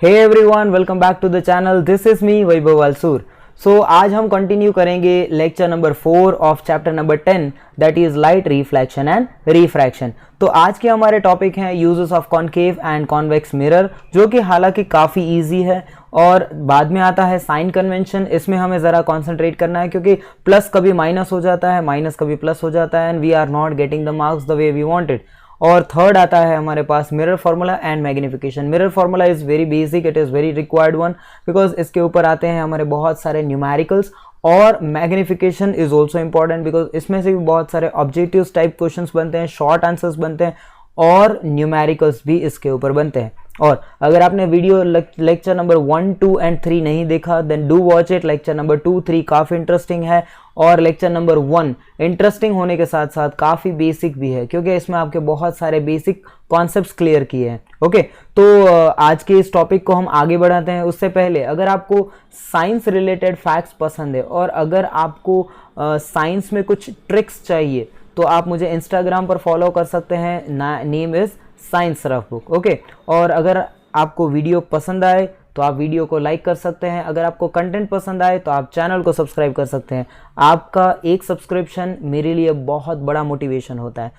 Hey everyone, welcome back to the channel. This is me Vaibhav Walsur. So आज हम continue करेंगे lecture number 4 of chapter number 10 that is light reflection and refraction. तो आज के हमारे topic हैं uses of concave and convex mirror, जो कि हालांकि काफ़ी इजी है। और बाद में आता है साइन कन्वेंशन। इसमें हमें ज़रा कॉन्सेंट्रेट करना है क्योंकि प्लस कभी माइनस हो जाता है, माइनस कभी प्लस हो जाता है, and we are not getting the marks the way we wanted. और थर्ड आता है हमारे पास mirror formula and magnification. Mirror formula is very basic, it is very required one because इसके ऊपर आते हैं हमारे बहुत सारे न्यूमेरिकल्स। और magnification is also important because इसमें से भी बहुत सारे ऑब्जेक्टिव्स टाइप क्वेश्चंस बनते हैं, शॉर्ट आंसर्स बनते हैं और न्यूमेरिकल्स भी इसके ऊपर बनते हैं। और अगर आपने वीडियो लेक्चर नंबर 1, 2 एंड 3 नहीं देखा then do watch it. Lecture number 2, 3 काफ़ी इंटरेस्टिंग है और लेक्चर नंबर 1 इंटरेस्टिंग होने के साथ साथ काफ़ी बेसिक भी है क्योंकि इसमें आपके बहुत सारे बेसिक कॉन्सेप्ट्स क्लियर किए हैं। ओके, तो आज के इस टॉपिक को हम आगे बढ़ाते हैं। उससे पहले अगर आपको साइंस रिलेटेड फैक्ट्स पसंद है और अगर आपको साइंस में कुछ ट्रिक्स चाहिए तो आप मुझे इंस्टाग्राम पर फॉलो कर सकते हैं। Name is science rough book. Okay, और अगर आपको वीडियो पसंद आए तो आप वीडियो को लाइक कर सकते हैं। अगर आपको कंटेंट पसंद आए तो आप चैनल को सब्सक्राइब कर सकते हैं। आपका एक सब्सक्रिप्शन मेरे लिए बहुत बड़ा मोटिवेशन होता है।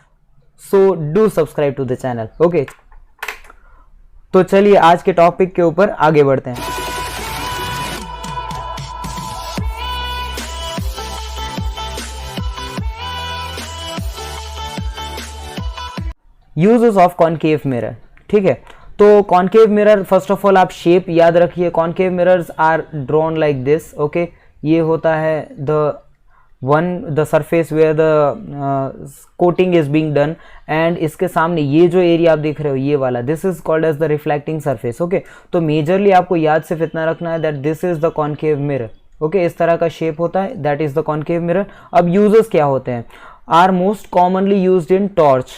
So do subscribe to the channel. Okay, तो चलिए आज के टॉपिक के ऊपर आगे बढ़ते हैं। Uses of concave mirror. ठीक है, तो concave mirror first of all आप शेप याद रखिए। Concave mirrors are drawn like this. Okay, ये होता है the surface where the coating is being done, and इसके सामने ये जो एरिया आप देख रहे हो ये वाला, this is called as the reflecting surface. Okay, तो मेजरली आपको याद सिर्फ इतना रखना है that this is the concave mirror. Okay, इस तरह का शेप होता है, that is the concave mirror. अब यूजेस क्या होते हैं? Are most commonly used in torch,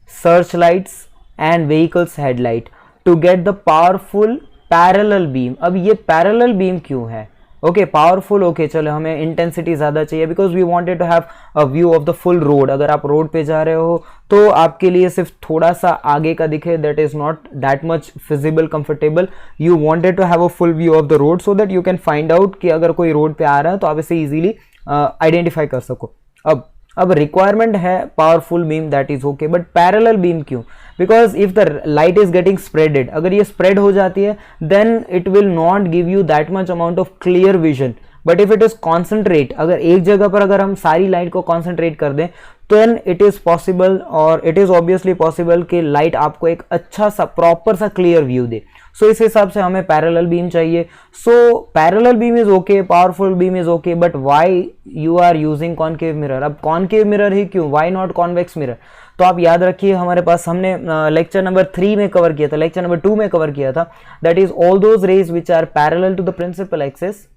searchlights and vehicles headlight to get the powerful parallel beam। अब ये parallel beam क्यों है? Okay, powerful. ओके, चलो हमें इंटेंसिटी ज़्यादा चाहिए because we wanted to have a view of the full road. अगर आप रोड पे जा रहे हो तो आपके लिए सिर्फ थोड़ा सा आगे का दिखे, that is not that much feasible comfortable. You wanted to have a full view of the road so that you can find out कि अगर कोई रोड पे आ रहा है तो आप इसे इजीली आइडेंटिफाई कर सको। अब रिक्वायरमेंट है powerful beam, that is okay, but parallel beam क्यों? Because if the light is getting spreaded, अगर ये स्प्रेड हो जाती है then it will not give you that much amount of clear vision. But if it is concentrate, अगर एक जगह पर अगर हम सारी लाइट को कॉन्सेंट्रेट कर दें तो देन इट इज पॉसिबल और इट इज ऑब्वियसली पॉसिबल कि लाइट आपको एक अच्छा सा प्रॉपर सा क्लियर व्यू दे। सो इस हिसाब से हमें पैरेलल बीम चाहिए। So parallel beam is okay, powerful beam is okay, but why you are using concave mirror? अब कॉनकेव मिरर ही क्यों, व्हाई नॉट कॉन्वेक्स मिरर? तो आप याद रखिए हमारे पास हमने लेक्चर नंबर 3 में कवर किया था, लेक्चर नंबर 2 में कवर किया था, that is all those rays which are parallel to the principal axis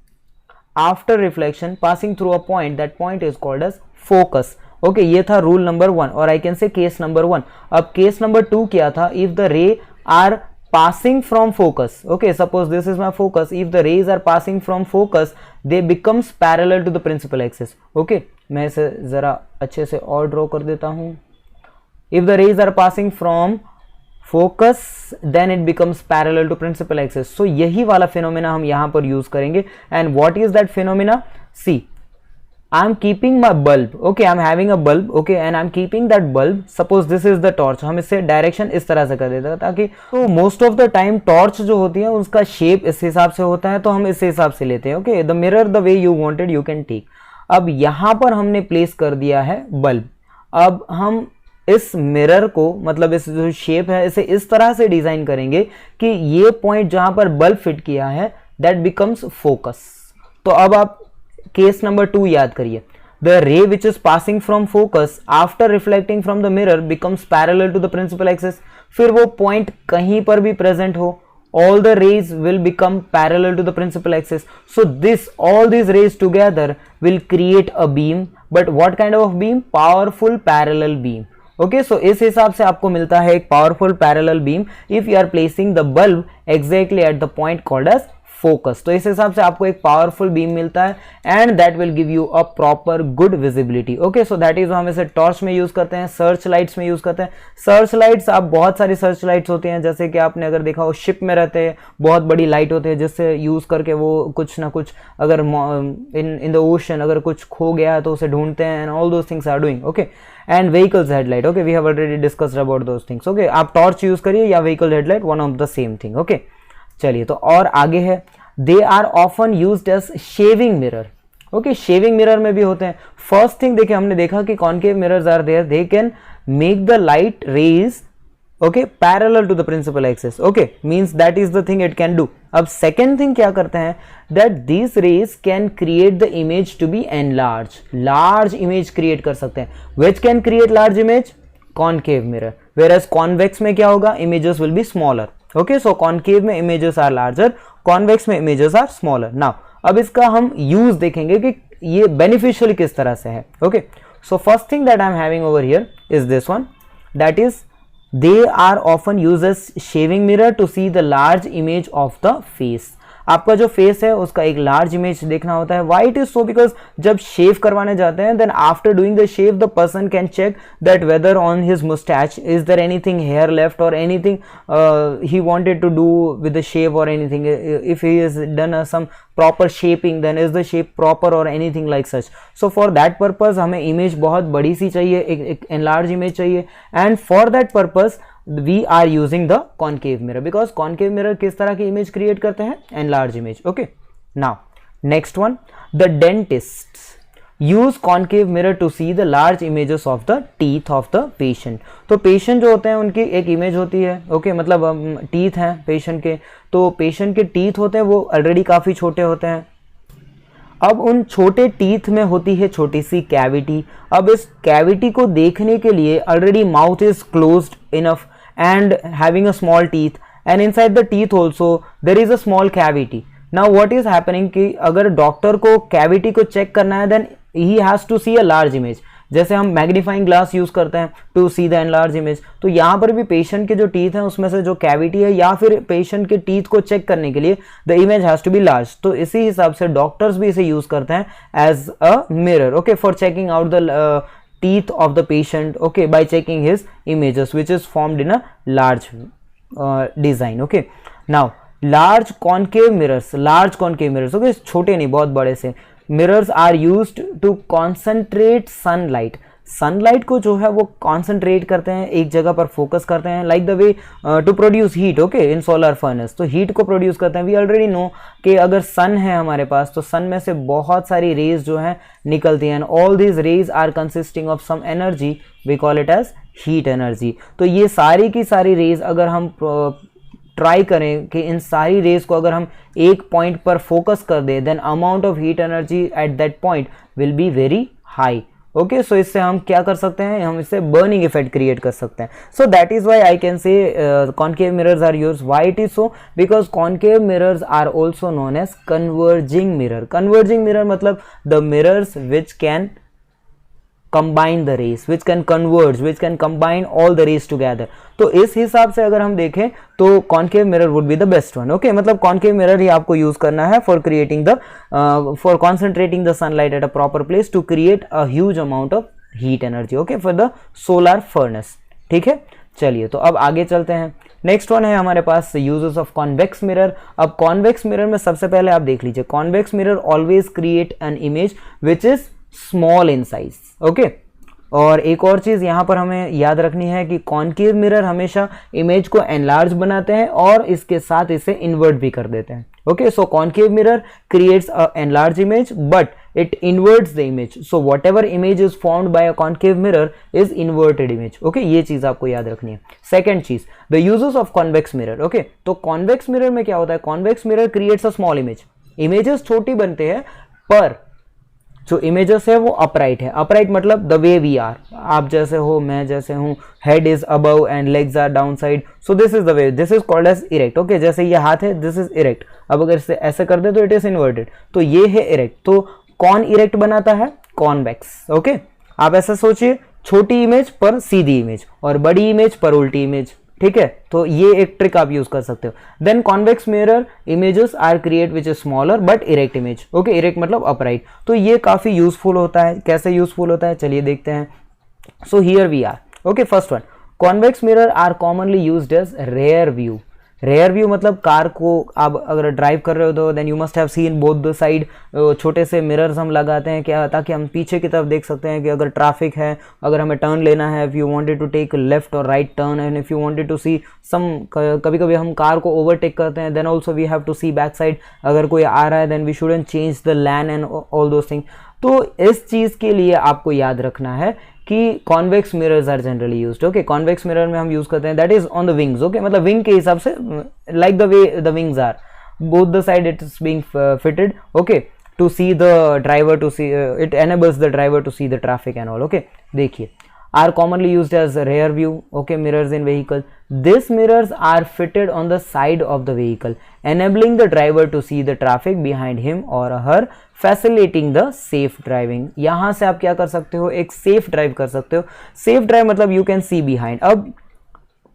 after reflection passing through a point, that point is called as focus. Okay, ये था rule number 1 और I can say case number 1। अब case number 2 क्या था? If the ray are passing from focus, okay, suppose this is my focus, if the rays are passing from focus they becomes parallel to the principal axis। okay, मैं इसे जरा अच्छे से और draw कर देता हूं। if the rays are passing from focus then it becomes parallel to principal axis। so यही वाला फिनोमेना हम यहां पर यूज करेंगे। and what is that phenomena? see, I'm keeping my bulb, okay, I'm having a bulb, okay, and I'm keeping that bulb, suppose this is the torch। हम इससे direction इस तरह से कर देते हैं ताकि तो most of the time torch जो होती है उसका शेप इस हिसाब से होता है तो हम इस हिसाब से लेते हैं। Okay, the mirror the way you wanted you can take. अब यहाँ पर हमने प्लेस कर दिया है बल्ब। अब हम इस मिरर को, मतलब इस जो शेप है, इसे इस तरह से डिजाइन करेंगे कि ये पॉइंट जहां पर बल्ब फिट किया है दैट बिकम्स फोकस। तो अब आप केस नंबर 2 याद करिए। The ray which is passing from focus after reflecting from the mirror becomes parallel to the principal axis. फिर वो पॉइंट कहीं पर भी प्रेजेंट हो, all the rays will become parallel to the principal axis। so all these rays together will create a beam, but what kind of beam? Powerful parallel beam। okay, so इस हिसाब से आपको मिलता है एक powerful parallel beam if you are placing the bulb exactly at the point called as focus. तो इस हिसाब से आपको एक पावरफुल बीम मिलता है and that will give you a proper good visibility. Okay, so that is हम इसे टॉर्च में यूज करते हैं, सर्च लाइट्स में यूज करते हैं। सर्च लाइट्स, आप बहुत सारी सर्च लाइट्स होती हैं, जैसे कि आपने अगर देखा हो शिप में रहते हैं, बहुत बड़ी लाइट होती है जिससे यूज करके वो कुछ ना कुछ अगर इन द ओशन अगर कुछ खो गया है तो उसे ढूंढते हैं and all those things are doing. Okay, and vehicles headlight, okay we have already discussed about those things. Okay, आप टॉर्च यूज करिए या vehicle headlight, one of the same thing. Okay, चलिए तो और आगे है, they are often used as shaving mirror. Okay, shaving mirror में भी होते हैं। फर्स्ट थिंग देखिए, हमने देखा कि concave mirrors are there, they can make the light rays okay parallel to the principal axis. Okay, means that is the thing it can do. अब second thing क्या करते हैं, that this rays can create the image to be enlarge, large image create कर सकते हैं। Which can create large image, concave mirror, whereas convex में क्या होगा, images will be smaller. Okay, so concave में इमेजेस आर लार्जर, कॉन्वेक्स में images are smaller. Now अब इसका हम यूज देखेंगे कि ये बेनिफिशियल किस तरह से है। Okay, so first thing that I am having over here is this one, that is they are often used as shaving mirror to see the large image of the face। आपका जो face है उसका एक large image देखना होता है। Why it is so, because जब shave करवाने जाते हैं then after doing the shave the person can check that whether on his moustache is there anything hair left और anything he wanted to do with the shave और anything, if he is done some proper shaping then is the shape proper और anything like such. So for that purpose हमें image बहुत बड़ी सी चाहिए, एक enlarge image चाहिए, and for that purpose we are using the concave mirror, because concave mirror किस तरह की इमेज क्रिएट करते हैं, enlarge image। okay, now next one, the dentists use concave mirror to see the large images of the teeth of the patient। तो patient जो होते हैं उनकी एक इमेज होती है। ओके, मतलब टीथ हैं पेशेंट के, तो पेशेंट के टीथ होते हैं वो ऑलरेडी काफ़ी छोटे होते हैं। अब उन छोटे टीथ में होती है छोटी सी कैविटी। अब इस कैविटी को देखने के लिए already mouth is closed enough and having a small teeth, and inside the teeth also there is a small cavity। now what is happening कि अगर डॉक्टर को कैविटी को चेक करना है then he has to see a large image। जैसे हम magnifying glass use करते हैं to see the enlarge image, तो यहाँ पर भी पेशेंट के जो टीथ हैं उसमें से जो कैविटी है या फिर पेशेंट के टीथ को चेक करने के लिए the image has to be large. तो इसी हिसाब से डॉक्टर्स भी इसे यूज करते हैं as a mirror, okay, for checking out the teeth of the patient, okay, by checking his images which is formed in a large design। okay, now large concave mirrors, okay, छोटे नहीं बहुत बड़े से mirrors are used to concentrate sunlight। Sunlight को जो है वो concentrate करते हैं, एक जगह पर फोकस करते हैं, like the way to produce heat, okay, in solar furnace. तो हीट को प्रोड्यूस करते हैं। वी ऑलरेडी नो कि अगर सन है हमारे पास तो सन में से बहुत सारी रेज जो है निकलती हैं, all these rays are consisting of some energy, we call it as heat energy. तो ये सारी की सारी रेज अगर हम ट्राई करें कि इन सारी रेज को अगर हम एक पॉइंट पर फोकस कर दें then amount of heat energy at that point will be very high. Okay, so इससे हम क्या कर सकते हैं, हम इससे बर्निंग इफेक्ट क्रिएट कर सकते हैं। So that is why I can say concave mirrors are used. Why it is so, because concave mirrors are also known as converging mirror. Converging mirror मतलब the mirrors which can combine the rays, which can converge, which can combine all the rays together। तो इस हिसाब से अगर हम देखें तो concave mirror would be the best one। okay, मतलब concave mirror ही आपको यूज करना है for creating the for concentrating the sunlight at a proper place to create a huge amount of heat energy, okay, for the solar furnace। ठीक है, चलिए तो अब आगे चलते हैं। नेक्स्ट वन है हमारे पास यूजेस ऑफ कॉन्वेक्स मिरर। अब कॉन्वेक्स मिरर में सबसे पहले आप देख लीजिए, convex mirror always create an image which is small in size. Okay, और एक और चीज यहां पर हमें याद रखनी है कि कॉनकेव मिरर हमेशा इमेज को एनलार्ज बनाते हैं और इसके साथ इसे इन्वर्ट भी कर देते हैं। Okay, so concave mirror creates a enlarge image but it inverts the image, so whatever image is formed by a concave mirror is inverted image। okay, ये चीज आपको याद रखनी है। सेकंड चीज, the uses of convex mirror। okay, तो convex mirror में क्या होता है, convex mirror creates a small image। images छोटी बनते हैं पर जो इमेजेस है वो अपराइट है। अपराइट मतलब द वे वी आर, आप जैसे हो, मैं जैसे हूँ, head is above and legs are down side, so this is the way, this is called as erect. Okay, जैसे ये हाथ है दिस इज इरेक्ट, अब अगर इसे ऐसे कर दे तो इट इज इन्वर्टेड, तो ये है इरेक्ट। तो कौन इरेक्ट बनाता है, कॉन्वेक्स। ओके, आप ऐसा सोचिए, छोटी इमेज पर सीधी इमेज और बड़ी इमेज पर उल्टी इमेज। ठीक है, तो ये एक ट्रिक आप यूज कर सकते हो। Then convex mirror images are create which is smaller but erect image. Okay, erect मतलब अपराइट। तो ये काफी यूजफुल होता है। कैसे यूजफुल होता है चलिए देखते हैं। So here we are. Okay, first one, convex mirror are commonly used as rear view. Rear view मतलब कार को आप अगर ड्राइव कर रहे हो तो then you must have seen both the side. छोटे से मिरर्स हम लगाते हैं क्या, ताकि हम पीछे की तरफ देख सकते हैं कि अगर ट्रैफिक है, अगर हमें टर्न लेना है, if you wanted to take left और right turn, and if you wanted to see some, कभी कभी हम कार को ओवरटेक करते हैं, then also we have to see back side. अगर कोई आ रहा है then we shouldn't change the lane and all those thing. तो इस चीज़ के लिए आपको याद रखना है कि convex mirrors are generally used. Okay, convex mirror में हम यूज करते हैं that is on the wings. Okay, मतलब विंग के हिसाब से, like the way the wings are both the side it is being fitted. Okay, to see the driver, to see it enables the driver to see the traffic and all. Okay, देखिए are commonly used as a rear view, okay, mirrors in vehicle. These mirrors are fitted on the side of the vehicle, enabling the driver to see the traffic behind him or her, facilitating the safe driving. यहाँ से आप क्या कर सकते हो, एक safe drive कर सकते हो। safe drive मतलब you can see behind। अब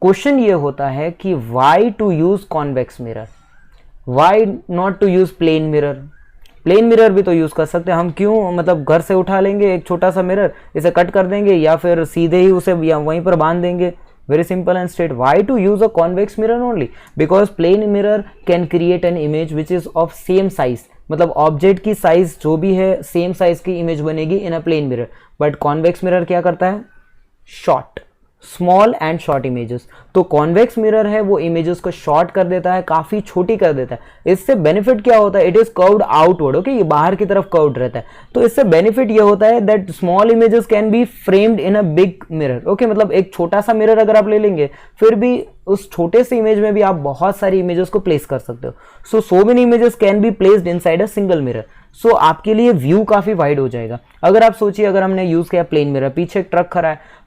क्वेश्चन ये होता है कि why to use convex mirror, why not to use plane mirror? Plane mirror भी तो यूज कर सकते हैं हम। क्यों, मतलब घर से उठा लेंगे एक छोटा सा मिरर, इसे कट कर देंगे या फिर सीधे ही उसे वहीं पर बांध देंगे। Very simple and straight. Why to use a convex mirror only? Because plane mirror can create an image which is of same size, मतलब ऑब्जेक्ट की साइज जो भी है सेम साइज की इमेज बनेगी in a plane mirror. But convex mirror क्या करता है, short, small and short images. तो कॉन्वेक्स मिरर है वो इमेजेस को शॉर्ट कर देता है, काफी छोटी कर देता है। इससे बेनिफिट क्या होता है, it is curved outward. Okay, ये बाहर की तरफ कर्व्ड रहता है। तो इससे बेनिफिट ये होता है that small images can B framed in a big mirror. Okay, मतलब एक छोटा सा मिरर अगर आप ले लेंगे फिर भी उस छोटे से इमेज में भी आप बहुत सारी इमेजेस को प्लेस कर सकते हो। So many images can be placed inside a single mirror. So आपके लिए व्यू काफी वाइड हो जाएगा। अगर आप सोचिए, अगर हमने यूज किया प्लेन मिरर, पीछे एक ट्रक खड़ा है,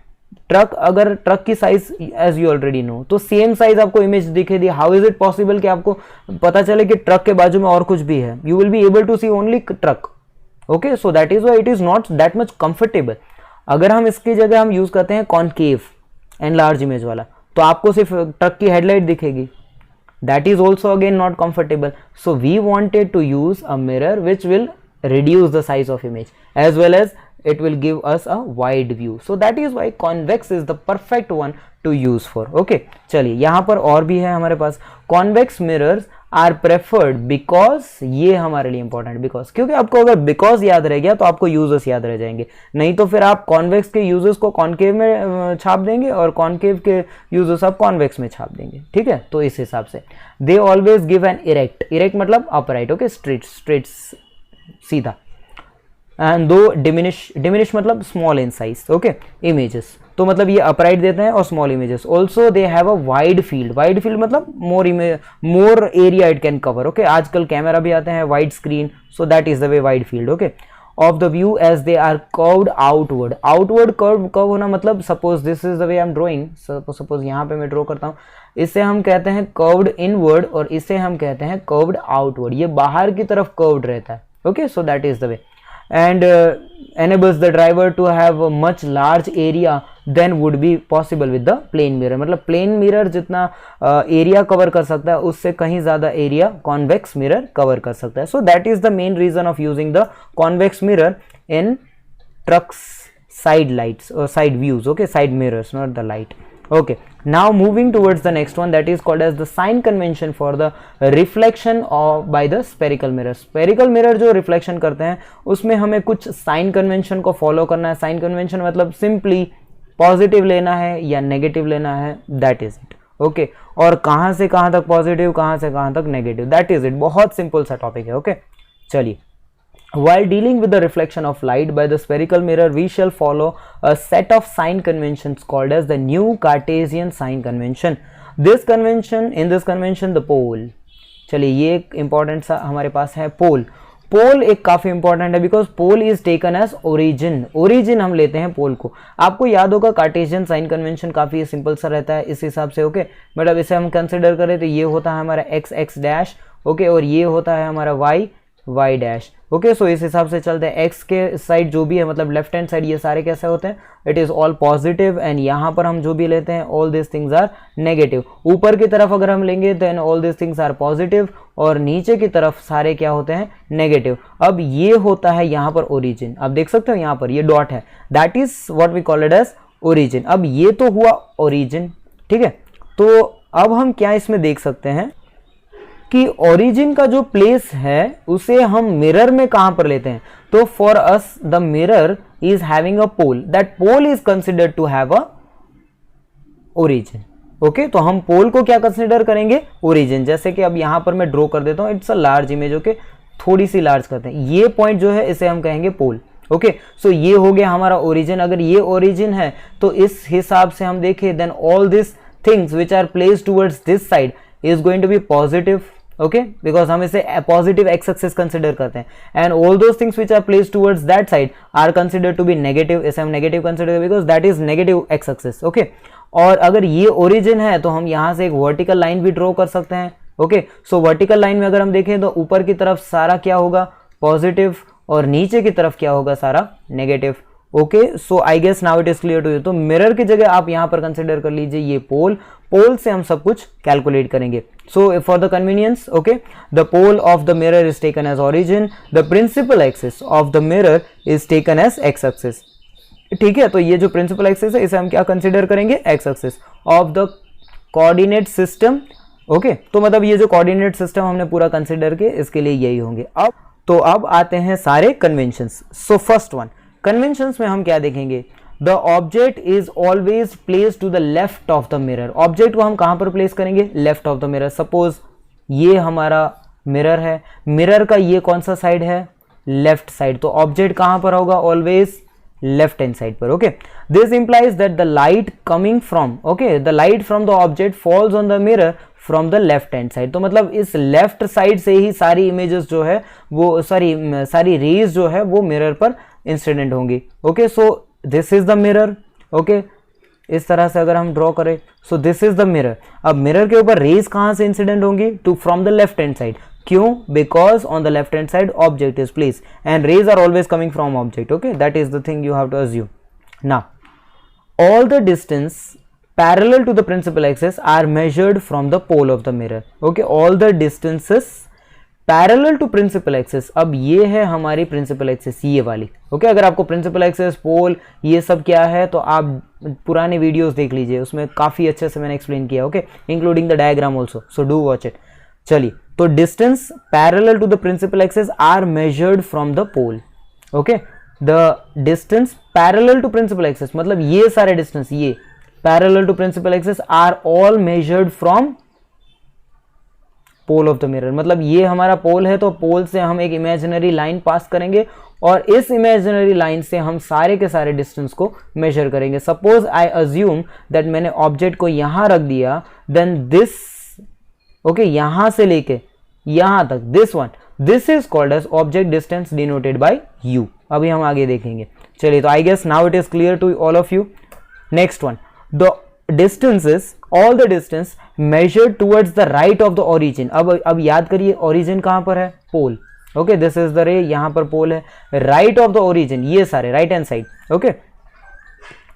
ट्रक, अगर ट्रक की size as you already know, तो सेम साइज आपको इमेज दिखेगी। हाउ इज इट पॉसिबल कि आपको पता चले कि ट्रक के बाजू में और कुछ भी है? You will be able to see only truck. Okay, so that is why it is not that much comfortable. अगर हम इसकी जगह हम यूज करते हैं कॉनकेव एंड लार्ज इमेज वाला, तो आपको सिर्फ ट्रक की हेडलाइट दिखेगी। That is also again not comfortable. So we wanted to use a mirror which will reduce the size of image as well as it will give us a wide view. So that is why convex is the perfect one to use for. Okay, चलिए यहाँ पर और भी है हमारे पास। convex mirrors are preferred because, ये हमारे लिए इंपॉर्टेंट बिकॉज, क्योंकि आपको अगर बिकॉज याद रह गया तो आपको यूजर्स याद रह जाएंगे, नहीं तो फिर आप कॉन्वेक्स के यूजर्स को कॉनकेव में छाप देंगे और कॉनकेव के यूजर्स आप कॉन्वेक्स में छाप देंगे। ठीक है, तो इस हिसाब से they always give an erect, erect मतलब अपराइट। ओके, स्ट्रेट सीधा, एंड दो डिमिनिश मतलब small in size. Okay, images तो मतलब ये अपराइट देते हैं और small images. Also they have a wide field, wide field मतलब more area it can cover. Okay, आजकल कैमरा भी आते हैं wide screen, so that is the way wide field. Okay, of the view as they are curved outward. Outward curve होना मतलब suppose this is the way I am drawing, suppose यहाँ पे मैं draw करता हूँ, इसे हम कहते हैं कर्व्ड इनवर्ड और इसे हम कहते हैं कर्व्ड आउटवर्ड। ये बाहर की तरफ कर्व्ड रहता है। Okay, so that is the way and enables the driver to have a much large area than would be possible with the plane mirror। मतलब प्लेन मिरर जितना एरिया कवर कर सकता है उससे कहीं ज्यादा एरिया कॉन्वेक्स मिरर कवर कर सकता है। So that is the main reason of using the convex mirror in trucks side lights और side views. Okay, side mirrors, not the light. Okay, now moving towards the next one, that is called as the sign convention for the reflection of by the spherical mirror। spherical mirror जो reflection करते हैं उसमें हमें कुछ sign convention को follow करना है। sign convention मतलब simply positive लेना है या negative लेना है, that is it। okay, और कहाँ से कहाँ तक positive, कहाँ से कहाँ तक negative, that is it। बहुत simple सा topic है। okay, चलिए, while dealing with the reflection of light by the spherical mirror, we shall follow a set of sign conventions called as the new Cartesian sign convention। this convention the pole। चलिए, ये एक important सा हमारे पास है pole। पोल एक काफी important है because pole is taken as origin हम लेते हैं पोल को। आपको याद होगा कार्टेशियन साइन कन्वेंशन काफी सिंपल सा रहता है इस हिसाब से। ओके, मतलब इसे हम कंसिडर करें तो ये होता है हमारा एक्स डैश। ओके, और ये होता है हमारा वाई y डैश। ओके, सो इस हिसाब से चलते हैं। x के साइड जो भी है मतलब लेफ्ट हैंड साइड ये सारे कैसे होते हैं, it is all positive, and यहाँ पर हम जो भी लेते हैं all this things are negative. ऊपर की तरफ अगर हम लेंगे then all this things are positive, और नीचे की तरफ सारे क्या होते हैं, नेगेटिव। अब ये होता है यहाँ पर ओरिजिन, आप देख सकते हो यहाँ पर ये डॉट है, that is what we call it as origin. अब ये तो हुआ ओरिजिन, ठीक है। तो अब हम क्या इसमें देख सकते हैं कि ओरिजिन का जो प्लेस है उसे हम मिरर में कहां पर लेते हैं। तो for us the mirror is having a pole, that pole is considered to have a origin. Okay, तो हम पोल को क्या कंसिडर करेंगे, ओरिजिन। जैसे कि अब यहां पर मैं ड्रॉ कर देता हूं, it's a large image. Okay, थोड़ी सी लार्ज करते हैं, ये पॉइंट जो है इसे हम कहेंगे पोल। ओके, सो ये हो गया हमारा ओरिजिन। अगर ये ओरिजिन है तो इस हिसाब से हम देखें then all this things which are placed towards this side is going to be positive. Okay, because हम इसे पॉजिटिव एक्स एक्सिस कंसिडर करते हैं, and all those things which are placed towards that side are consider to be negative. इसे हम negative consider because that is negative X axis. Okay, और अगर ये origin है तो हम यहां से एक वर्टिकल लाइन भी ड्रॉ कर सकते हैं। ओके, सो वर्टिकल लाइन में अगर हम देखें तो ऊपर की तरफ सारा क्या होगा, पॉजिटिव, और नीचे की तरफ क्या होगा, सारा negative. Okay, so I guess now it is clear to you. तो मिरर की जगह आप यहां पर कंसिडर कर लीजिए ये पोल, पोल से हम सब कुछ कैलकुलेट करेंगे। So for the convenience, okay, the pole of the mirror is taken as origin, the principal axis of the mirror is taken as X axis. ठीक है, तो ये जो प्रिंसिपल एक्सिस है इसे हम क्या कंसिडर करेंगे, x axis of the coordinate system. Okay, तो मतलब ये जो कोऑर्डिनेट सिस्टम हमने पूरा कंसिडर किया इसके लिए यही होंगे। अब आते हैं सारे conventions. So first one, conventions में हम क्या देखेंगे, the object is always place to the left of the mirror. Object को हम कहां पर प्लेस करेंगे, left of the mirror. Suppose ये हमारा मिरर है, मिरर का ये कौन सा साइड है, लेफ्ट साइड, तो ऑब्जेक्ट कहां पर होगा, ऑलवेज लेफ्ट हैंड साइड पर। Okay, this implies that the light coming from, okay, the light from the object falls on the mirror from the left hand side. तो मतलब इस left side से ही सारी इमेजेस जो है वो सारी रेज जो है वो मिरर पर इंसिडेंट होंगी। Okay, so this is the mirror. Okay, इस तरह से अगर हम ड्रॉ करें, so this is the mirror. अब मिरर के ऊपर रेज कहां से इंसिडेंट होंगी, to from the left hand side. क्यों, because on the left hand side object is place and rays are always coming from object. Okay, that is the thing you have to assume. Now all the distance parallel to the principal axis are measured from the pole of the mirror. Okay, all the distances parallel to principal axis. अब ये है हमारी principal axis, ये वाली। Okay, अगर आपको principal axis, पोल, ये सब क्या है तो आप पुराने वीडियोस देख लीजिए, उसमें काफी अच्छे से मैंने एक्सप्लेन किया। Okay, including the diagram also, so do watch it. चलिए, तो distance parallel to the principal axis are measured from the pole. Okay, the distance parallel to principal axis मतलब ये सारे डिस्टेंस, ये parallel to principal axis are all measured from pole of the mirror. मतलब ये हमारा पोल है तो पोल से हम एक इमेजिनरी लाइन पास करेंगे और इस इमेजिनरी लाइन से हम सारे के सारे डिस्टेंस को मेजर करेंगे। सपोज आई अज्यूम दैट मैंने ऑब्जेक्ट को यहां रख दिया, देन दिस, ओके, यहां से लेके यहां तक, this is called as object distance denoted by u. अभी हम आगे देखेंगे। चलिए, तो I guess now it is clear to all of you. Next one, the distances, all the distance measured towards the right of the origin। अब याद करिए origin कहां पर है, pole. Okay, this is the ray, यहां पर पोल है, right of the origin, ये सारे right hand side. Okay,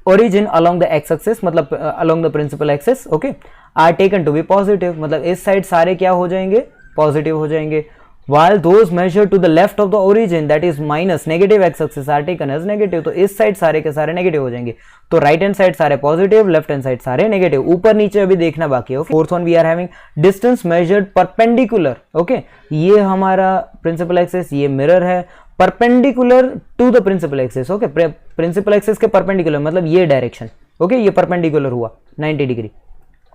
origin along the x axis मतलब along the principal axis, okay, are taken to be positive। मतलब इस साइड सारे क्या हो जाएंगे, पॉजिटिव हो जाएंगे। while those measured to the left of the origin, that is minus negative x axis, are taken as negative। तो इस साइड सारे के सारे नेगेटिव हो जाएंगे। तो राइट हैंड साइड सारे पॉजिटिव, लेफ्ट हैंड साइड सारे नेगेटिव। ऊपर नीचे अभी देखना बाकी है। Fourth one we are having distance measured perpendicular. Okay, ये हमारा प्रिंसिपल एक्सिस, ये मिरर है, perpendicular to the principal axis. Okay, principal axis के परपेंडिकुलर मतलब ये डायरेक्शन। ओके, ये परपेंडिकुलर हुआ 90 degree.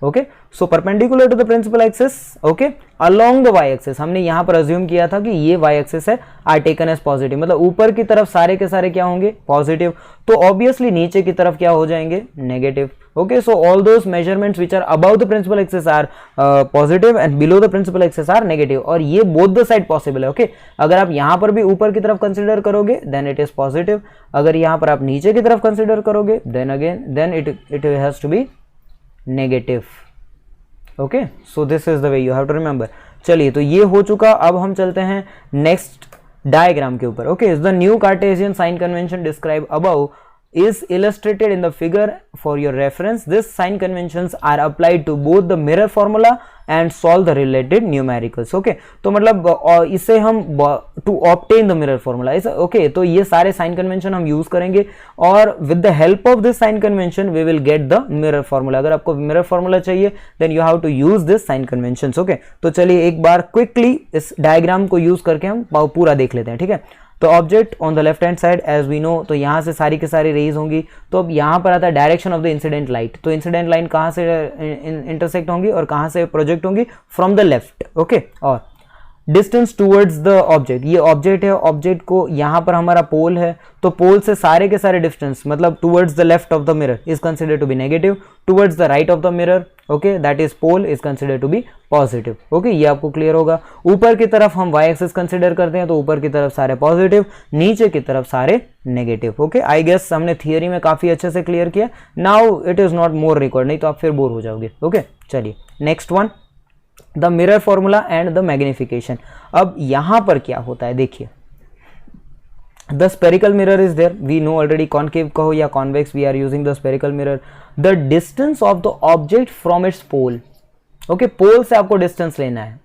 Okay, so perpendicular to the principal axis, okay, along the Y axis. हमने यहां पर अज्यूम किया था कि ये वाई एक्सिस है, आर टेकन एज पॉजिटिव। मतलब ऊपर की तरफ सारे के सारे क्या होंगे, पॉजिटिव। तो ऑब्वियसली नीचे की तरफ क्या हो जाएंगे, negative. Okay, so all those measurements which are about the principal axis are positive and below the principal axis are negative. और ये बोथ द साइड पॉसिबल है। ओके, अगर आप यहां पर भी ऊपर की तरफ कंसिडर करोगे देन इट इज पॉजिटिव, अगर यहां पर आप नीचे की तरफ कंसिडर करोगे then it has to be negative। Okay, so this is the way you have to remember। चलिए, तो ये हो चुका। अब हम चलते हैं नेक्स्ट डायग्राम के ऊपर। Okay, the new Cartesian sign convention describe above is illustrated in the figure for your reference. This sign conventions are applied to both the mirror formula and solve the related numericals. Okay, तो मतलब इसे हम to obtain the mirror formula is okay, तो ये सारे sign convention हम use करेंगे और with the help of this sign convention we will get the mirror formula. अगर आपको mirror formula चाहिए then you have to use this sign conventions. Okay, तो चलिए एक बार quickly इस diagram को use करके हम पूरा देख लेते हैं, ठीक है। तो object on the left hand side as we know, तो यहाँ से सारी की सारी रेज होंगी। तो अब यहाँ पर आता है direction of the incident light. तो इंसिडेंट लाइन कहाँ से इंटरसेक्ट होंगी और कहाँ से प्रोजेक्ट होंगी? From the left. ओके, और डिस्टेंस टूवर्ड्स द ऑब्जेक्ट, ये ऑब्जेक्ट है, ऑब्जेक्ट को यहाँ पर हमारा पोल है, तो पोल से सारे के सारे डिस्टेंस मतलब towards the left of the mirror is considered to be negative, towards the right of the mirror okay that is pole is considered to be positive. Okay, ये आपको क्लियर होगा। ऊपर की तरफ हम वाई एक्सिस कंसिडर करते हैं, तो ऊपर की तरफ सारे पॉजिटिव, नीचे की तरफ सारे नेगेटिव। ओके, आई गेस हमने थियरी में काफी अच्छे से क्लियर किया। Now it is not more record, नहीं तो आप फिर बोर हो जाओगे। ओके, चलिए next one, the mirror formula and the magnification. अब यहां पर क्या होता है देखिए, the spherical mirror is there, we know already, concave कहो या convex, we are using the spherical mirror. The distance of the object from its pole. Okay, pole से आपको डिस्टेंस लेना है।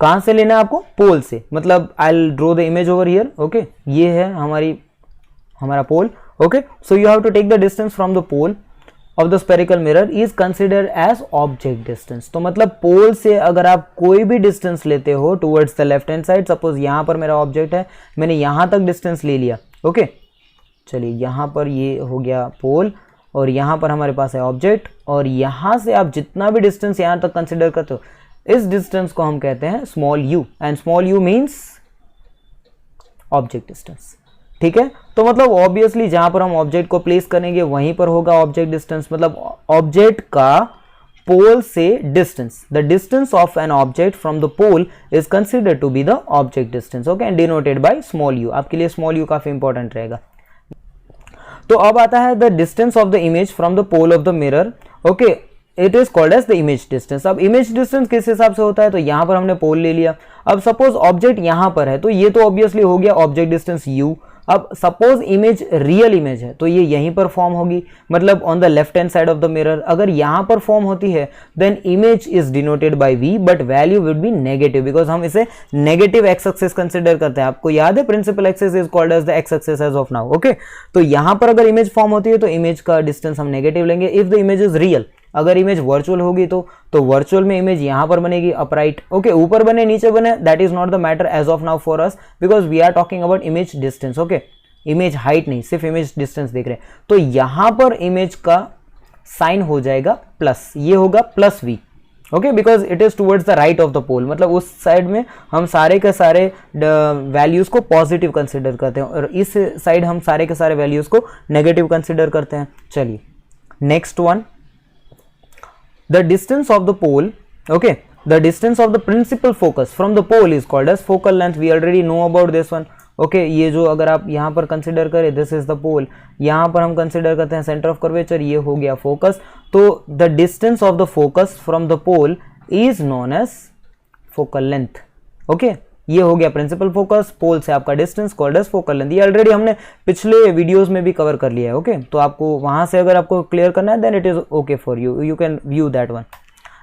कहां से लेना है आपको? पोल से। मतलब I will draw the image over here. Okay, ये है हमारा pole. Okay, so you have to take the distance from the pole of the spherical mirror is considered as object distance। तो मतलब पोल से अगर आप कोई भी डिस्टेंस लेते हो towards the left hand side, suppose यहां पर मेरा ऑब्जेक्ट है, मैंने यहां तक डिस्टेंस ले लिया। ओके, चलिए यहां पर ये हो गया पोल और यहां पर हमारे पास है ऑब्जेक्ट, और यहां से आप जितना भी डिस्टेंस यहां तक कंसिडर करते हो, इस डिस्टेंस को हम कहते हैं small u, and small u means object distance. ठीक है, तो मतलब ऑब्वियसली जहां पर हम ऑब्जेक्ट को प्लेस करेंगे वहीं पर होगा ऑब्जेक्ट डिस्टेंस। मतलब ऑब्जेक्ट का पोल से distance, the distance of an object from the pole is considered to be the object distance. Okay, and denoted by small u. आपके लिए स्मॉल यू काफी इंपॉर्टेंट रहेगा। तो अब आता है the distance of the image from the pole of the mirror. Okay, it is called as the image distance. अब image distance किस हिसाब से होता है? तो यहां पर हमने पोल ले लिया। अब सपोज ऑब्जेक्ट यहां पर है, तो ये तो ऑब्वियसली हो गया ऑब्जेक्ट डिस्टेंस u। अब सपोज इमेज रियल इमेज है, तो ये यहीं पर फॉर्म होगी, मतलब on the left hand side of the mirror. अगर यहां पर फॉर्म होती है then image is denoted by v, but value would be negative, because हम इसे नेगेटिव एक्स एक्सिस कंसिडर करते हैं। आपको याद है principal axis is called as the X axis as of now. Okay, तो यहां पर अगर इमेज फॉर्म होती है तो इमेज का डिस्टेंस हम नेगेटिव लेंगे if the image is real. अगर इमेज वर्चुअल होगी तो वर्चुअल में इमेज यहां पर बनेगी अपराइट। ओके, ऊपर बने नीचे बने that is not the matter as of now for us, because we are talking about image distance. Okay, image height नहीं, सिर्फ इमेज डिस्टेंस देख रहे हैं। तो यहां पर इमेज का साइन हो जाएगा प्लस, ये होगा plus v। Okay, because it is towards the right of the pole, मतलब उस साइड में हम सारे के सारे वैल्यूज को पॉजिटिव कंसिडर करते हैं और इस साइड हम सारे के सारे वैल्यूज को नेगेटिव कंसिडर करते हैं। चलिए next one, the distance of the pole, okay, the distance of the principal focus from the pole is called as focal length. We already know about this one. Okay, ये जो अगर आप यहाँ पर consider करें, this is the pole, यहाँ पर हम कंसिडर करते हैं सेंटर ऑफ कर्वेचर, ये हो गया फोकस। तो the distance of the focus from the pole is known as focal length. Okay, ये हो गया प्रिंसिपल फोकस, पोल से आपका distance called as focal length. ये ऑलरेडी हमने पिछले वीडियोस में भी कवर कर लिया है। ओके, तो आपको वहां से अगर आपको क्लियर करना है then it is okay for you, you can view that one.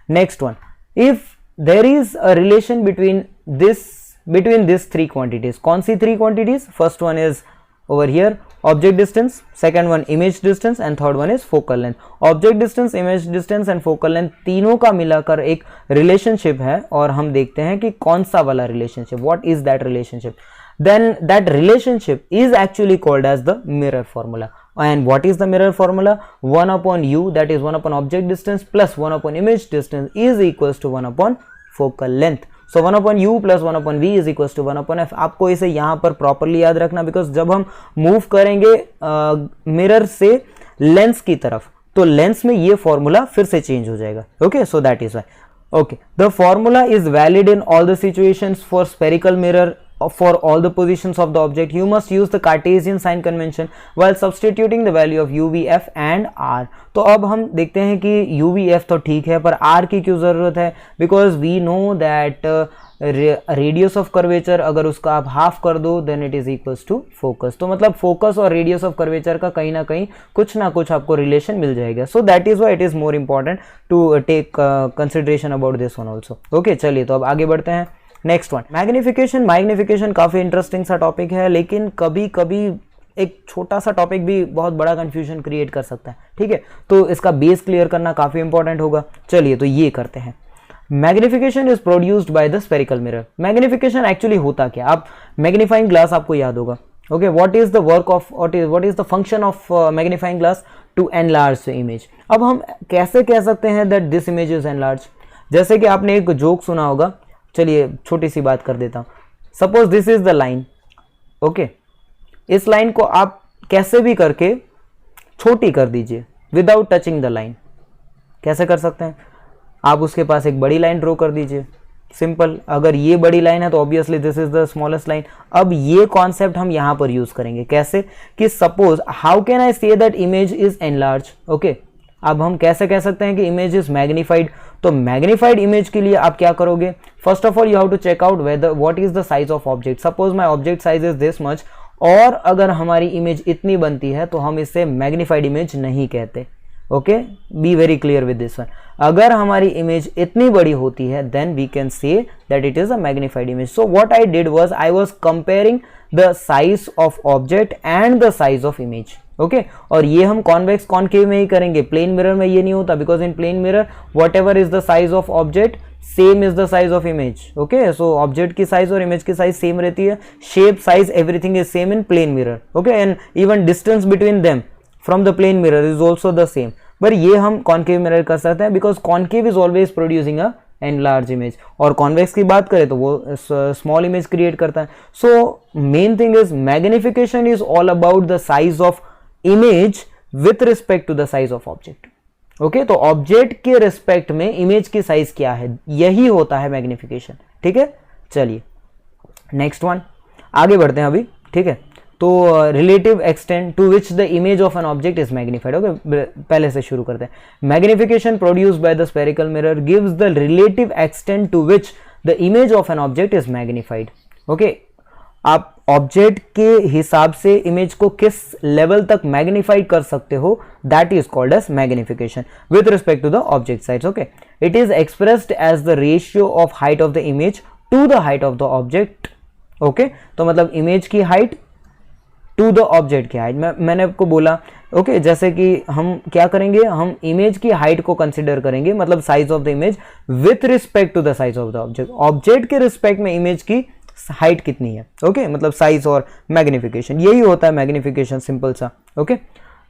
Next one, if there is a relation between this three quantities. कौन सी three quantities? First one is over here object distance, second one image distance and third one is focal length. Object distance, image distance and focal length तीनों का मिलाकर एक relationship है और हम देखते हैं कि कौन सा वाला relationship, what is that relationship, then that relationship is actually called as the mirror formula. And what is the mirror formula? 1 upon u, that is 1 upon object distance plus 1 upon image distance is equals to 1 upon focal length. So 1 upon u plus 1 upon v is equals to 1 upon f. आपको इसे यहाँ पर properly याद रखना, because जब हम move करेंगे mirror से लेंस की तरफ तो लेंस में ये फॉर्मूला फिर से चेंज हो जाएगा। Okay, so that is why. Okay, the formula is valid in all the situations for spherical mirror for all the positions of the object, you must use the Cartesian sign convention while substituting the value of u, v, f and r. तो अब हम देखते हैं कि u, v, f तो ठीक है, पर r की क्यों ज़रूरत है? Because we know that radius of curvature अगर उसका आप हाफ कर दो then it is equals to focus. तो मतलब फोकस और रेडियस ऑफ कर्वेचर का कहीं ना कहीं कुछ ना कुछ आपको रिलेशन मिल जाएगा. So that is why it is more important to take consideration about this one also. Okay, चलिए तो अब आगे बढ़ते हैं. Next one, magnification. मैग्निफिकेशन काफ़ी इंटरेस्टिंग सा टॉपिक है, लेकिन कभी कभी एक छोटा सा टॉपिक भी बहुत बड़ा कंफ्यूजन क्रिएट कर सकता है. ठीक है, तो इसका बेस क्लियर करना काफ़ी इंपॉर्टेंट होगा. चलिए तो ये करते हैं. Magnification is produced by the spherical mirror. Magnification actually होता क्या? आप मैग्नीफाइंग ग्लास आपको याद होगा. Okay, what is the work of what is the function of magnifying glass? To enlarge the image. अब हम कैसे कह सकते हैं that this image is enlarge? जैसे कि आपने एक जोक सुना होगा. चलिए छोटी सी बात कर देता हूं. Suppose this is the line. Okay, इस लाइन को आप कैसे भी करके छोटी कर दीजिए विदाउट टचिंग द लाइन. कैसे कर सकते हैं? आप उसके पास एक बड़ी लाइन ड्रॉ कर दीजिए. सिंपल. अगर ये बड़ी लाइन है तो obviously this is the smallest line. अब ये कॉन्सेप्ट हम यहां पर यूज करेंगे. कैसे? कि suppose how can I say that image is enlarge. Okay, अब हम कैसे कह सकते हैं कि इमेज इज मैग्नीफाइड? तो मैग्नीफाइड इमेज के लिए आप क्या करोगे? First of all you have to check out whether what is the size of object. Suppose my object size is this much, और अगर हमारी इमेज इतनी बनती है तो हम इसे मैग्नीफाइड इमेज नहीं कहते. Okay, be very clear with this one. अगर हमारी इमेज इतनी बड़ी होती है then we can say that it is a magnified image. So what I did was I was comparing the size of object and the size of image. Okay, और ये हम convex concave में ही करेंगे. Plane mirror में ये नहीं होता, because in plane mirror whatever is the size of object same is the size of image. Okay, so object की साइज और इमेज की साइज सेम रहती है. Shape, size, everything is same in plane mirror. Okay, and even distance between them from the plane mirror is also the same. पर ये हम concave mirror कर सकते हैं because concave is always producing a enlarge image, और convex की बात करें तो वो स्मॉल इमेज क्रिएट करता है. So main thing is magnification is all about the size of image with respect to the size of object. Okay, तो object के रिस्पेक्ट में इमेज की साइज क्या है, यही होता है मैग्निफिकेशन. ठीक है, चलिए नेक्स्ट वन आगे बढ़ते हैं अभी. ठीक है, तो relative extent to which the image of an object is magnified. Okay, पहले से शुरू करते हैं. Magnification produced by the spherical mirror gives the relative extent to which the image of an object is magnified. Okay, आप object के हिसाब से image को किस लेवल तक मैग्नीफाई कर सकते हो, that is called as magnification with respect to the object size. Okay, it is expressed as the ratio of height of the image to the height of the object. Okay, तो मतलब image की height to the object की height. मैंने आपको बोला okay, जैसे कि हम क्या करेंगे, हम इमेज की हाइट को कंसिडर करेंगे, मतलब size of the image with respect to the size of the object. Object के रिस्पेक्ट में इमेज की हाइट कितनी है. ओके, मतलब साइज और मैग्निफिकेशन, यही होता है मैग्निफिकेशन, सिंपल सा. Okay,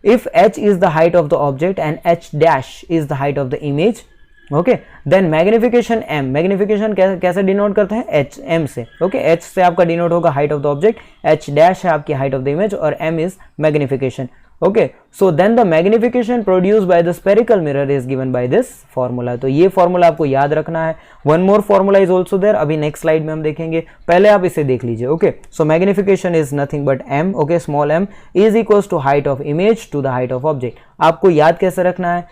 if h is the height of the object and h dash is the height of the image, okay, then magnification m, magnification कैसे डिनोट करते हैं? h, m से. okay, h से आपका डिनोट होगा height of the object, h dash है आपकी height of the image, और m is magnification. okay, so then the magnification produced by the spherical mirror is given by this formula. तो ये formula आपको याद रखना है. one more formula is also there, अभी नेक्स्ट स्लाइड में हम देखेंगे, पहले आप इसे देख लीजिए. Okay, so magnification is nothing but m. Okay, small m is equals to height of image to the height of object. आपको याद कैसे रखना है?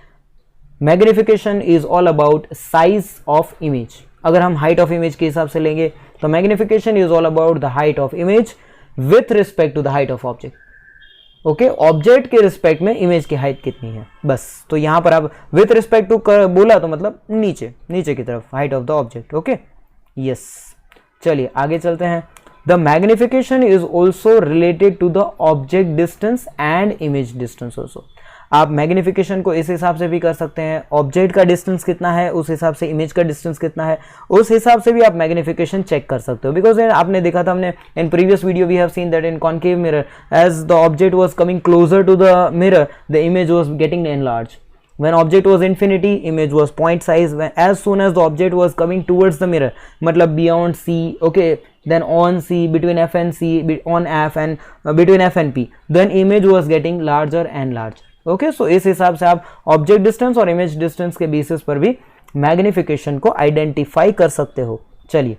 Magnification is all about size of image. अगर हम हाइट ऑफ इमेज के हिसाब से लेंगे तो magnification is all about the height of image with respect to the height of object. Okay, object के रिस्पेक्ट में इमेज की हाइट कितनी है, बस. तो यहां पर आप विथ रिस्पेक्ट टू बोला तो मतलब नीचे नीचे की तरफ height of the object. Okay, yes, चलिए आगे चलते हैं. The magnification is also related to the object distance and image distance also. आप मैग्निफिकेशन को इस हिसाब से भी कर सकते हैं, ऑब्जेक्ट का डिस्टेंस कितना है उस हिसाब से इमेज का डिस्टेंस कितना है उस हिसाब से भी आप मैग्निफिकेशन चेक कर सकते हो. बिकॉज आपने देखा था, हमने in previous video we have seen that in concave mirror as the object was coming closer to the mirror the image was getting enlarge. When object was infinity, image was point size. When as soon as the object was coming towards the mirror, मतलब beyond C, okay, then on C, between F and C, on F and between F and P, then image was getting larger and larger. Okay, so इस हिसाब से आप object distance और image distance के basis पर भी magnification को identify कर सकते हो. चलिए,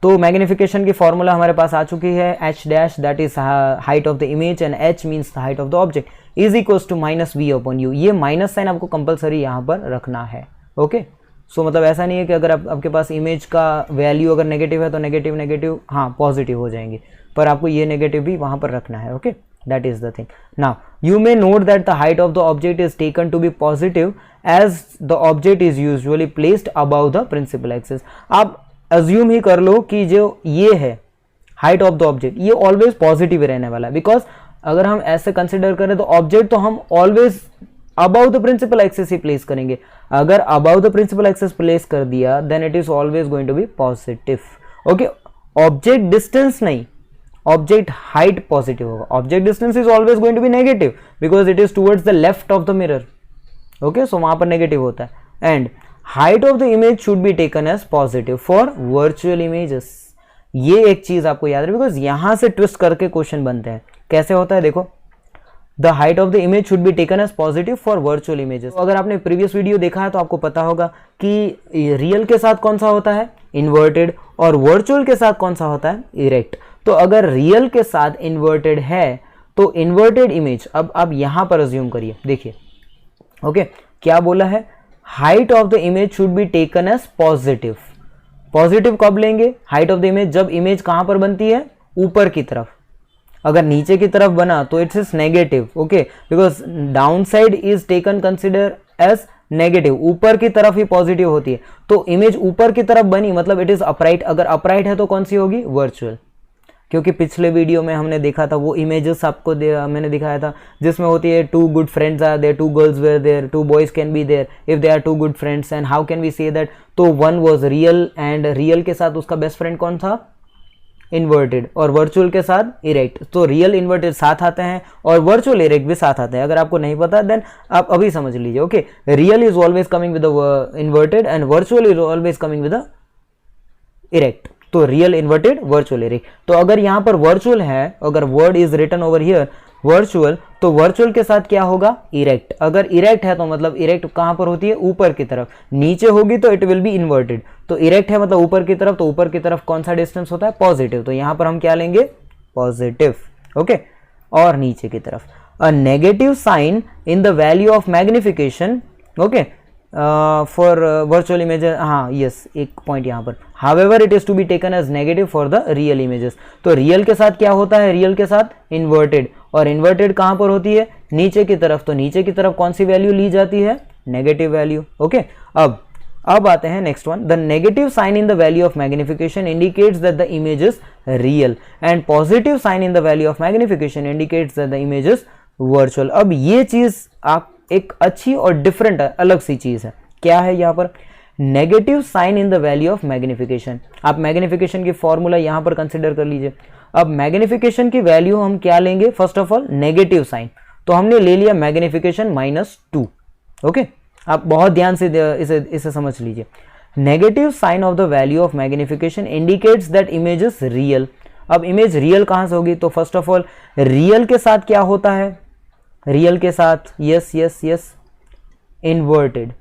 तो तो मैग्निफिकेशन की फॉर्मूला हमारे पास आ चुकी है, h dash that is height of the image and h means the height of the object is equals to minus v upon u. ये माइनस साइन आपको कंपलसरी यहाँ पर रखना है। ओके सो मतलब ऐसा नहीं है कि अगर आपके पास इमेज का वैल्यू अगर नेगेटिव है तो नेगेटिव नेगेटिव हाँ पॉजिटिव हो जाएंगे, पर आपको ये नेगेटिव भी वहाँ पर रखना है। Okay that is the thing. Now you may note that the height of the object is taken to be positive as the object is usually placed above the principal axis. आप assume ही कर लो कि जो ये है height of the object ये always positive रहने वाला है, because अगर हम ऐसे consider करें तो object तो हम always above the principal axis he place करेंगे। अगर above the principal axis place कर दिया then it is always going to be positive. Okay, object distance नहीं, ऑब्जेक्ट हाइट पॉजिटिव होगा। Object distance is always going to be negative because it is towards the left of the mirror. Okay so वहां पर negative होता है। And height of the image should be taken as positive for virtual images. ये एक चीज आपको याद रहे बिकॉज यहां से ट्विस्ट करके क्वेश्चन बनते हैं। कैसे होता है देखो, the height of the image should be taken as positive for virtual images. अगर आपने प्रीवियस वीडियो देखा है तो आपको पता होगा कि रियल के साथ कौन सा होता है इन्वर्टेड और वर्चुअल के साथ कौन सा होता है इरेक्ट। तो अगर रियल के साथ इन्वर्टेड है तो इन्वर्टेड इमेज अब यहां पर अज्यूम करिए, देखिए ओके क्या बोला है, height of the image should be taken as positive. Positive कब लेंगे, हाइट ऑफ द इमेज जब इमेज कहां पर बनती है ऊपर की तरफ। अगर नीचे की तरफ बना तो it's is negative. Okay because down side is taken consider as negative, ऊपर की तरफ ही पॉजिटिव होती है। तो इमेज ऊपर की तरफ बनी मतलब इट इज अपराइट। अगर अपराइट है तो कौन सी होगी वर्चुअल, क्योंकि पिछले वीडियो में हमने देखा था वो इमेजेस आपको मैंने दिखाया था जिसमें होती है two good friends are there, two girls were there, two boys can be there if they are two good friends and how can we say that. तो one was real and real के साथ उसका best friend कौन था inverted और virtual के साथ erect. तो रियल इन्वर्टेड साथ आते हैं और वर्चुअल इरेक्ट भी साथ आते हैं। अगर आपको नहीं पता देन आप अभी समझ लीजिए। Okay real is always coming with the inverted and virtual is always coming with the erect. तो रियल इन्वर्टेड वर्चुअल इरेक्ट। तो अगर यहां पर वर्चुअल है, अगर word is written over here virtual, तो वर्चुअल के साथ क्या होगा इरेक्ट। अगर इरेक्ट है तो मतलब इरेक्ट कहां पर होती है ऊपर की तरफ, नीचे होगी तो इट विल बी इन्वर्टेड। तो इरेक्ट है मतलब ऊपर की तरफ, तो ऊपर की तरफ कौन सा डिस्टेंस होता है पॉजिटिव। तो यहां पर हम क्या लेंगे पॉजिटिव। ओके और नीचे की तरफ a negative sign in the value of magnification. Okay for virtual images, हाँ यस एक पॉइंट यहाँ पर, however it is to be taken as negative for the real images. तो रियल के साथ क्या होता है, रियल के साथ इन्वर्टेड, और इन्वर्टेड कहाँ पर होती है नीचे की तरफ। तो नीचे की तरफ कौन सी वैल्यू ली जाती है नेगेटिव वैल्यू। ओके अब आते हैं next one, the negative sign in the value of magnification indicates that the image is real and positive sign in the value of magnification indicates that the image is virtual. अब ये चीज आप एक अच्छी और डिफरेंट अलग सी चीज है। क्या है यहाँ पर negative sign in the value of magnification. आप मैग्निफिकेशन की फॉर्मूला यहां पर कंसिडर कर लीजिए। अब मैग्निफिकेशन की वैल्यू हम क्या लेंगे, first of all negative sign. तो हमने ले लिया मैग्निफिकेशन -2। ओके आप बहुत ध्यान से इसे समझ लीजिए। Negative sign of the value of magnification indicates that image is real. अब इमेज रियल कहां से होगी, तो फर्स्ट ऑफ ऑल रियल के साथ क्या होता है, रियल के साथ यस इन्वर्टेड।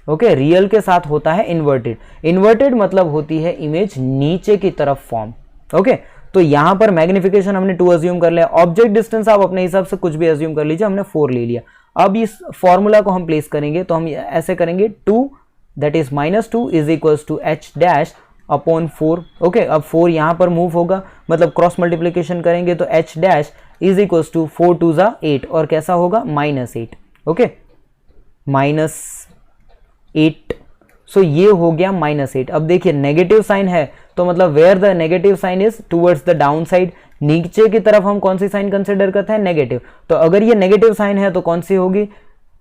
ओके रियल के साथ होता है इन्वर्टेड। इन्वर्टेड मतलब होती है इमेज नीचे की तरफ फॉर्म। ओके तो यहां पर मैग्निफिकेशन हमने 2 अज्यूम कर लिया। ऑब्जेक्ट डिस्टेंस आप अपने हिसाब से कुछ भी अज्यूम कर लीजिए, हमने 4 ले लिया। अब इस फॉर्मूला को हम प्लेस करेंगे तो हम ऐसे करेंगे 2 that is -2 is equals to h dash upon 4। Okay अब 4 यहां पर मूव होगा मतलब क्रॉस मल्टीप्लीकेशन करेंगे तो h dash is equals to 4 2 ज़ा 8 और कैसा होगा -8। ओके -8 सो ये हो गया -8। अब देखिए नेगेटिव साइन है तो मतलब where the negative sign is towards the down side, नीचे की तरफ हम कौन सी साइन कंसिडर करते हैं नेगेटिव। तो अगर ये नेगेटिव साइन है तो कौन सी होगी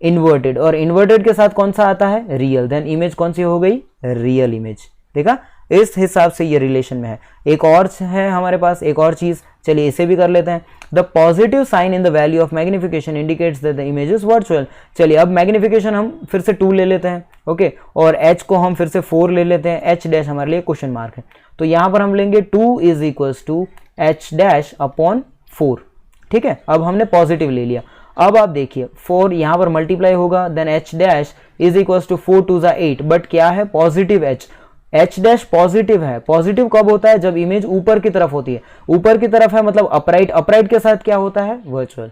इन्वर्टेड, और इन्वर्टेड के साथ कौन सा आता है रियल, देन इमेज कौन सी हो गई रियल इमेज। देखा इस हिसाब से ये रिलेशन में है। एक और है हमारे पास एक और चीज, चलिए इसे भी कर लेते हैं। The positive sign in the value of magnification indicates that the image is virtual. चलिए अब मैग्निफिकेशन हम फिर से 2 ले लेते हैं। ओके और h को हम फिर से 4 ले लेते हैं। h डैश हमारे लिए क्वेश्चन मार्क है तो यहां पर हम लेंगे 2 is equals to h dash upon 4। ठीक है अब हमने पॉजिटिव ले लिया। अब आप देखिए 4 यहां पर मल्टीप्लाई होगा then h dash is equals to 4 2 ज़ा 8, बट क्या है positive h। H dash positive है। पॉजिटिव कब होता है? जब इमेज ऊपर की तरफ होती है। ऊपर की तरफ है मतलब अपराइट, अपराइट के साथ क्या होता है? Virtual.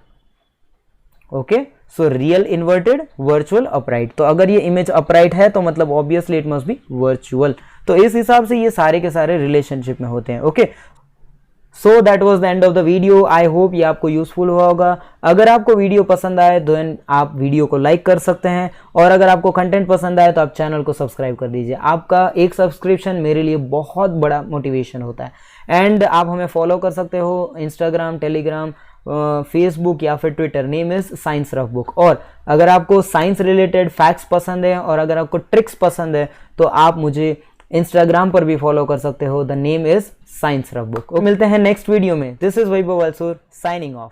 Okay, so real inverted virtual upright. तो अगर ये इमेज अपराइट है तो मतलब obviously it must be virtual. तो इस हिसाब से ये सारे के सारे रिलेशनशिप में होते हैं। Okay, so that was the end of the video. I hope ये आपको यूजफुल हुआ होगा। अगर आपको वीडियो पसंद आए तो आप वीडियो को लाइक कर सकते हैं, और अगर आपको कंटेंट पसंद आए तो आप चैनल को सब्सक्राइब कर दीजिए। आपका एक सब्सक्रिप्शन मेरे लिए बहुत बड़ा मोटिवेशन होता है। एंड आप हमें फॉलो कर सकते हो इंस्टाग्राम, टेलीग्राम, फेसबुक या फिर Twitter. Name is science rough book. और अगर आपको साइंस रिलेटेड फैक्ट्स पसंद है और अगर आपको ट्रिक्स पसंद है तो आप मुझे इंस्टाग्राम पर भी फॉलो कर सकते हो। The name is science rough book. मिलते हैं नेक्स्ट वीडियो में। This is Vaibhav Walsoor signing of.